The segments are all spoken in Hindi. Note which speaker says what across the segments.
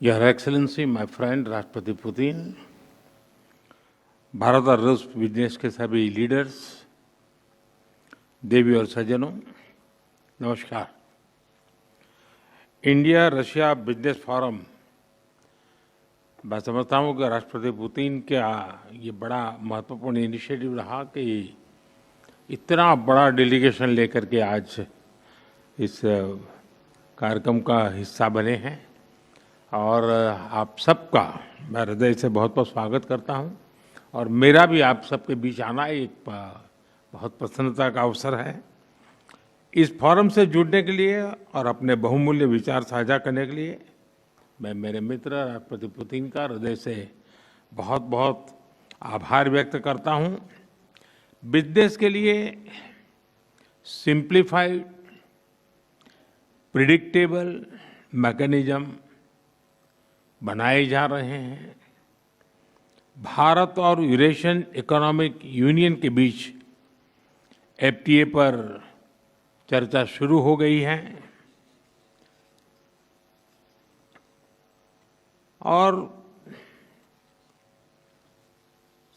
Speaker 1: Your Excellency, my friend राष्ट्रपति पुतिन, भारत और रूस बिजनेस के सभी लीडर्स, देवी और सज्जनों, नमस्कार। इंडिया रशिया बिजनेस फोरम, मैं समझता हूँ कि राष्ट्रपति पुतिन का ये बड़ा महत्वपूर्ण इनिशिएटिव रहा कि इतना बड़ा डेलीगेशन लेकर के आज इस कार्यक्रम का हिस्सा बने हैं और आप सबका मैं हृदय से बहुत बहुत स्वागत करता हूं और मेरा भी आप सबके बीच आना एक बहुत प्रसन्नता का अवसर है। इस फोरम से जुड़ने के लिए और अपने बहुमूल्य विचार साझा करने के लिए मैं मेरे मित्र राष्ट्रपति पुतिन का हृदय से बहुत बहुत आभार व्यक्त करता हूं। बिजनेस के लिए सिंप्लीफाइड प्रिडिक्टेबल मैकेनिज्म बनाए जा रहे हैं। भारत और यूरेशियन इकोनॉमिक यूनियन के बीच एफटीए पर चर्चा शुरू हो गई है और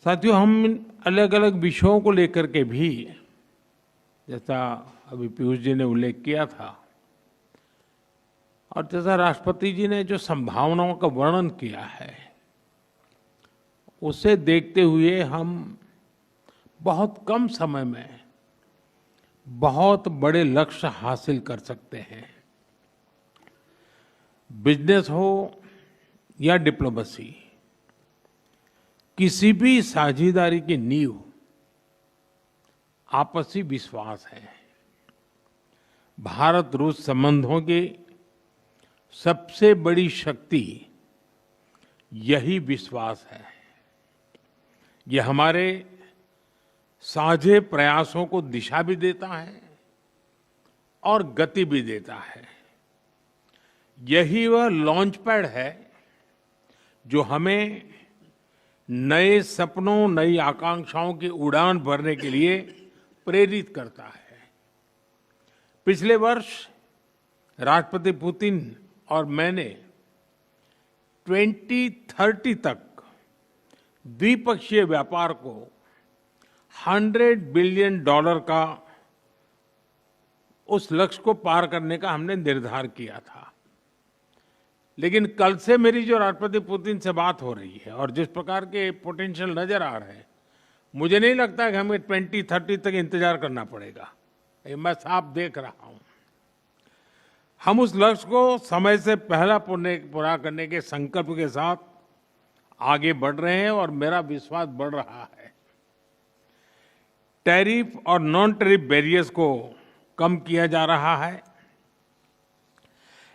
Speaker 1: साथियों, हम अलग अलग विषयों को लेकर के भी, जैसा अभी पीयूष जी ने उल्लेख किया था और जैसा राष्ट्रपति जी ने जो संभावनाओं का वर्णन किया है, उसे देखते हुए हम बहुत कम समय में बहुत बड़े लक्ष्य हासिल कर सकते हैं। बिजनेस हो या डिप्लोमेसी, किसी भी साझेदारी की नींव आपसी विश्वास है। भारत रूस संबंधों की सबसे बड़ी शक्ति यही विश्वास है। यह हमारे साझे प्रयासों को दिशा भी देता है और गति भी देता है। यही वह लॉन्च पैड है जो हमें नए सपनों, नई आकांक्षाओं की उड़ान भरने के लिए प्रेरित करता है। पिछले वर्ष राष्ट्रपति पुतिन और मैंने 2030 तक द्विपक्षीय व्यापार को $100 बिलियन का उस लक्ष्य को पार करने का हमने निर्धार किया था। लेकिन कल से मेरी जो राष्ट्रपति पुतिन से बात हो रही है और जिस प्रकार के पोटेंशियल नजर आ रहे हैं, मुझे नहीं लगता कि हमें 2030 तक इंतजार करना पड़ेगा। मैं साफ देख रहा हूं, हम उस लक्ष्य को समय से पहला पूरा करने के संकल्प के साथ आगे बढ़ रहे हैं और मेरा विश्वास बढ़ रहा है। टैरिफ और नॉन टैरिफ बैरियर्स को कम किया जा रहा है,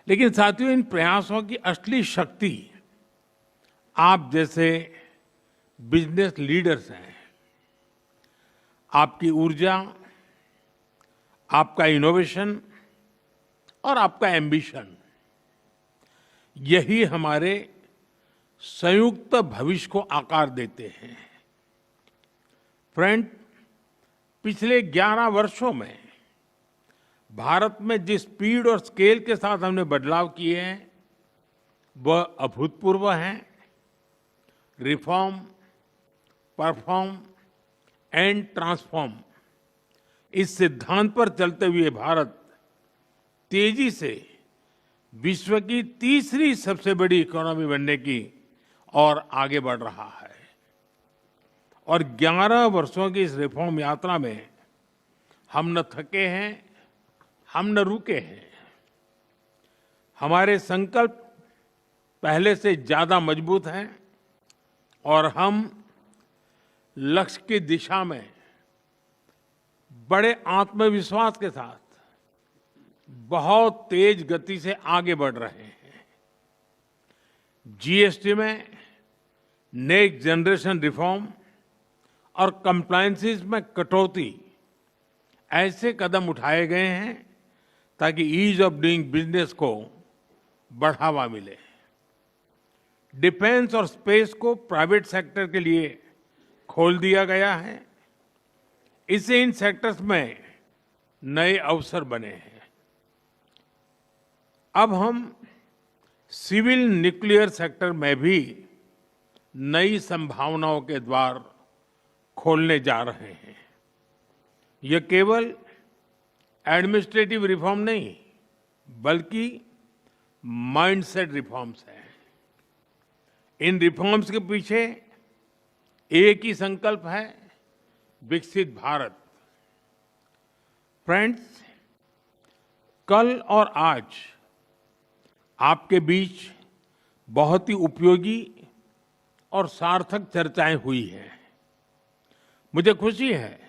Speaker 1: लेकिन साथियों, इन प्रयासों की असली शक्ति आप जैसे बिजनेस लीडर्स हैं। आपकी ऊर्जा, आपका इनोवेशन और आपका एम्बिशन, यही हमारे संयुक्त भविष्य को आकार देते हैं। फ्रेंड, पिछले 11 वर्षों में भारत में जिस स्पीड और स्केल के साथ हमने बदलाव किए हैं, वह अभूतपूर्व हैं। रिफॉर्म, परफॉर्म एंड ट्रांसफॉर्म, इस सिद्धांत पर चलते हुए भारत तेजी से विश्व की तीसरी सबसे बड़ी इकोनॉमी बनने की और आगे बढ़ रहा है। और 11 वर्षों की इस रिफॉर्म यात्रा में हम न थके हैं, हम न रुके हैं। हमारे संकल्प पहले से ज्यादा मजबूत हैं और हम लक्ष्य की दिशा में बड़े आत्मविश्वास के साथ बहुत तेज गति से आगे बढ़ रहे हैं। जीएसटी में नेक्स्ट जनरेशन रिफॉर्म और कंप्लायंसेस में कटौती, ऐसे कदम उठाए गए हैं ताकि ईज ऑफ डूइंग बिजनेस को बढ़ावा मिले। डिफेंस और स्पेस को प्राइवेट सेक्टर के लिए खोल दिया गया है। इससे इन सेक्टर्स में नए अवसर बने हैं। अब हम सिविल न्यूक्लियर सेक्टर में भी नई संभावनाओं के द्वार खोलने जा रहे हैं। यह केवल एडमिनिस्ट्रेटिव रिफॉर्म नहीं, बल्कि माइंडसेट रिफॉर्म्स हैं। इन रिफॉर्म्स के पीछे एक ही संकल्प है, विकसित भारत। फ्रेंड्स, कल और आज आपके बीच बहुत ही उपयोगी और सार्थक चर्चाएं हुई हैं। मुझे खुशी है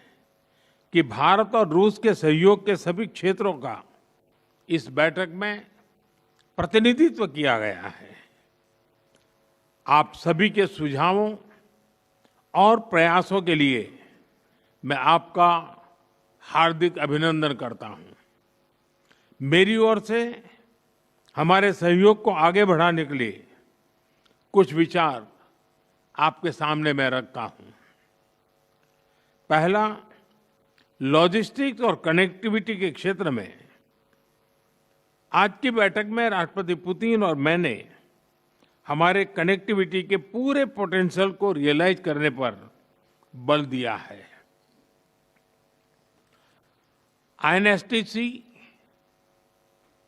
Speaker 1: कि भारत और रूस के सहयोग के सभी क्षेत्रों का इस बैठक में प्रतिनिधित्व किया गया है। आप सभी के सुझावों और प्रयासों के लिए मैं आपका हार्दिक अभिनंदन करता हूं। मेरी ओर से हमारे सहयोग को आगे बढ़ाने के लिए कुछ विचार आपके सामने मैं रखता हूं। पहला, लॉजिस्टिक्स और कनेक्टिविटी के क्षेत्र में आज की बैठक में राष्ट्रपति पुतिन और मैंने हमारे कनेक्टिविटी के पूरे पोटेंशियल को रियलाइज करने पर बल दिया है। आईएनएसटीसी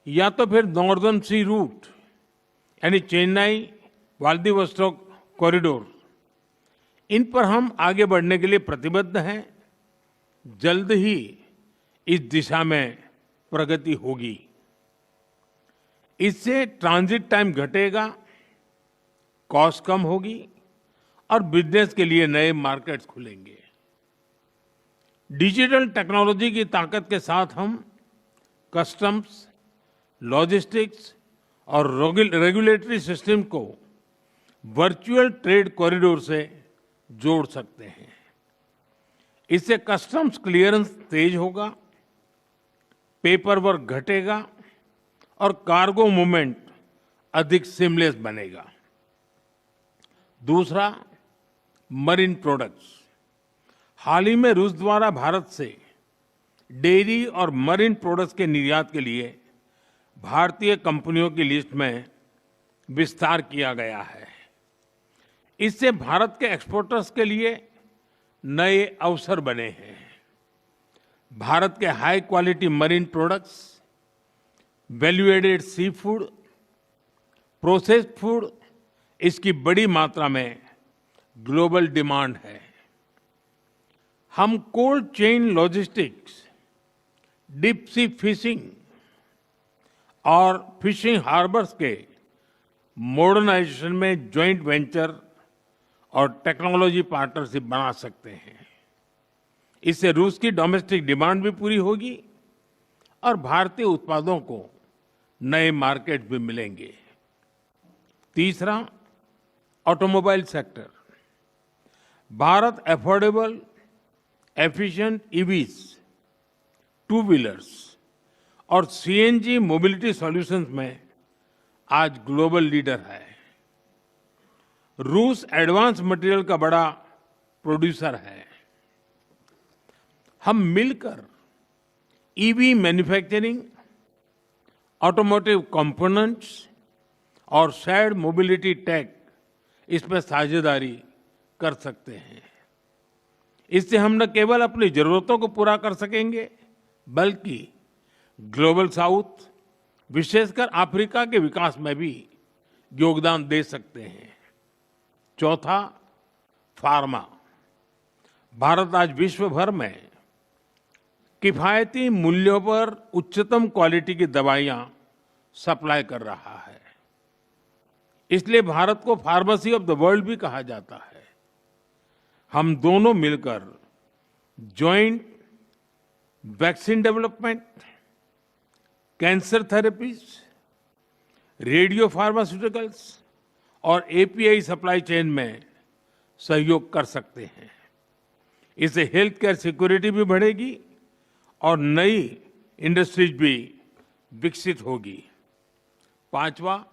Speaker 1: या तो फिर नॉर्दर्न सी रूट यानी चेन्नई व्लादिवोस्टोक कॉरिडोर, इन पर हम आगे बढ़ने के लिए प्रतिबद्ध हैं। जल्द ही इस दिशा में प्रगति होगी। इससे ट्रांजिट टाइम घटेगा, कॉस्ट कम होगी और बिजनेस के लिए नए मार्केट्स खुलेंगे। डिजिटल टेक्नोलॉजी की ताकत के साथ हम कस्टम्स, लॉजिस्टिक्स और रेगुलेटरी सिस्टम को वर्चुअल ट्रेड कॉरिडोर से जोड़ सकते हैं। इससे कस्टम्स क्लियरेंस तेज होगा, पेपर वर्क घटेगा और कार्गो मूवमेंट अधिक सीमलेस बनेगा। दूसरा, मरीन प्रोडक्ट्स। हाल ही में रूस द्वारा भारत से डेयरी और मरीन प्रोडक्ट्स के निर्यात के लिए भारतीय कंपनियों की लिस्ट में विस्तार किया गया है। इससे भारत के एक्सपोर्टर्स के लिए नए अवसर बने हैं। भारत के high quality marine products, value added sea food, processed food, इसकी बड़ी मात्रा में ग्लोबल डिमांड है। हम cold chain logistics, deep sea fishing और फिशिंग हार्बर्स के मॉडर्नाइजेशन में जॉइंट वेंचर और टेक्नोलॉजी पार्टनरशिप बना सकते हैं। इससे रूस की डोमेस्टिक डिमांड भी पूरी होगी और भारतीय उत्पादों को नए मार्केट भी मिलेंगे। तीसरा, automobile sector. Bharat affordable, efficient EVs, two wheelers और सीएनजी मोबिलिटी सॉल्यूशंस में आज ग्लोबल लीडर है। रूस एडवांस मटेरियल का बड़ा प्रोड्यूसर है। हम मिलकर ईवी मैन्युफैक्चरिंग, ऑटोमोटिव कंपोनेंट्स और शेयर्ड मोबिलिटी टेक, इसमें साझेदारी कर सकते हैं। इससे हम न केवल अपनी जरूरतों को पूरा कर सकेंगे, बल्कि ग्लोबल साउथ, विशेषकर अफ्रीका के विकास में भी योगदान दे सकते हैं। चौथा, फार्मा। भारत आज विश्व भर में किफायती मूल्यों पर उच्चतम क्वालिटी की दवाइयां सप्लाई कर रहा है। इसलिए भारत को फार्मेसी ऑफ द वर्ल्ड भी कहा जाता है। हम दोनों मिलकर joint vaccine development, cancer therapies, radio pharmaceuticals और एपीआई सप्लाई चेन में सहयोग कर सकते हैं। इससे हेल्थ केयर सिक्योरिटी भी बढ़ेगी और नई इंडस्ट्रीज भी विकसित होगी। पांचवा,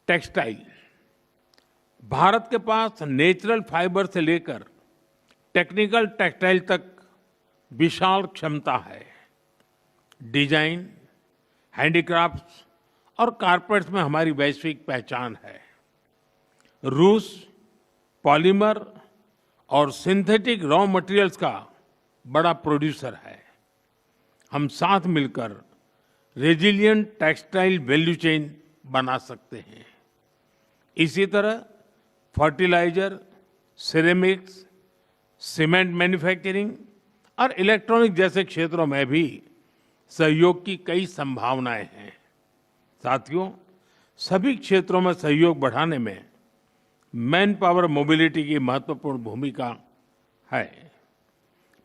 Speaker 1: टेक्सटाइल। भारत के पास नेचुरल फाइबर से लेकर टेक्निकल टेक्सटाइल तक विशाल क्षमता है। डिजाइन, हैंडीक्राफ्ट्स और कारपेट्स में हमारी वैश्विक पहचान है। रूस पॉलीमर और सिंथेटिक रॉ मटेरियल्स का बड़ा प्रोड्यूसर है। हम साथ मिलकर रेजिलिएंट टेक्सटाइल वैल्यू चेन बना सकते हैं। इसी तरह फर्टिलाइजर, सिरेमिक्स, सीमेंट मैन्युफैक्चरिंग और इलेक्ट्रॉनिक जैसे क्षेत्रों में भी सहयोग की कई संभावनाएं हैं। साथियों, सभी क्षेत्रों में सहयोग बढ़ाने में मैन पावर मोबिलिटी की महत्वपूर्ण भूमिका है।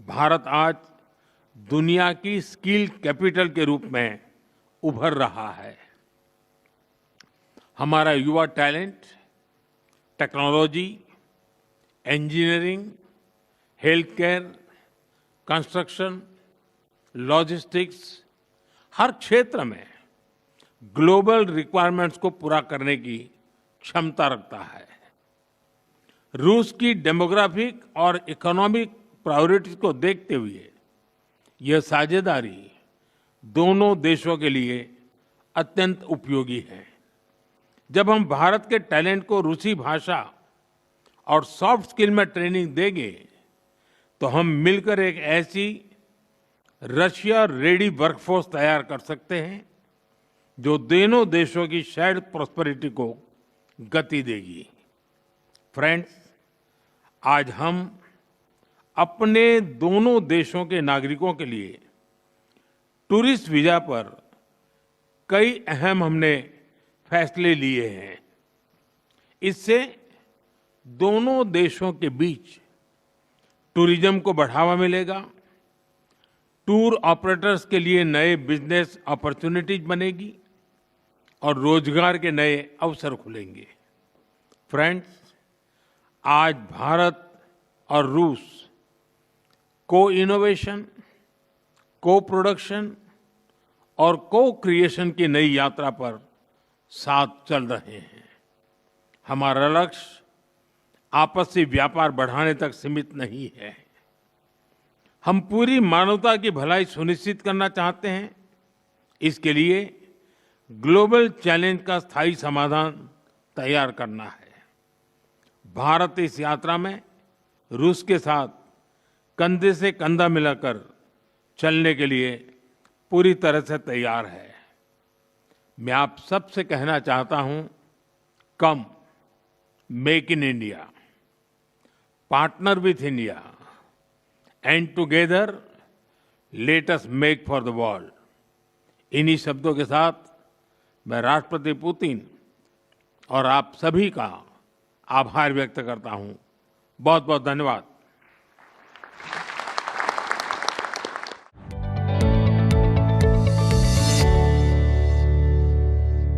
Speaker 1: भारत आज दुनिया की स्किल कैपिटल के रूप में उभर रहा है। हमारा युवा talent technology, engineering, health care, construction, logistics, हर क्षेत्र में ग्लोबल रिक्वायरमेंट्स को पूरा करने की क्षमता रखता है। रूस की डेमोग्राफिक और इकोनॉमिक प्रायोरिटीज को देखते हुए यह साझेदारी दोनों देशों के लिए अत्यंत उपयोगी है। जब हम भारत के टैलेंट को रूसी भाषा और सॉफ्ट स्किल में ट्रेनिंग देंगे तो हम मिलकर एक ऐसी रशिया रेडी वर्कफोर्स तैयार कर सकते हैं जो दोनों देशों की शेयर्ड प्रॉस्पेरिटी को गति देगी। फ्रेंड्स, आज हम अपने दोनों देशों के नागरिकों के लिए टूरिस्ट वीजा पर कई अहम हमने फैसले लिए हैं। इससे दोनों देशों के बीच टूरिज्म को बढ़ावा मिलेगा, टूर ऑपरेटर्स के लिए नए बिजनेस अपॉर्चुनिटीज बनेगी और रोजगार के नए अवसर खुलेंगे। फ्रेंड्स, आज भारत और रूस को इनोवेशन, को प्रोडक्शन और को क्रिएशन की नई यात्रा पर साथ चल रहे हैं। हमारा लक्ष्य आपसी व्यापार बढ़ाने तक सीमित नहीं है। हम पूरी मानवता की भलाई सुनिश्चित करना चाहते हैं। इसके लिए ग्लोबल चैलेंज का स्थायी समाधान तैयार करना है। भारत इस यात्रा में रूस के साथ कंधे से कंधा मिलाकर चलने के लिए पूरी तरह से तैयार है। मैं आप सबसे कहना चाहता हूं, कम make in India, partner with India and together let us make for the world. इन्हीं शब्दों के साथ मैं राष्ट्रपति पुतिन और आप सभी का आभार व्यक्त करता हूं। बहुत बहुत धन्यवाद।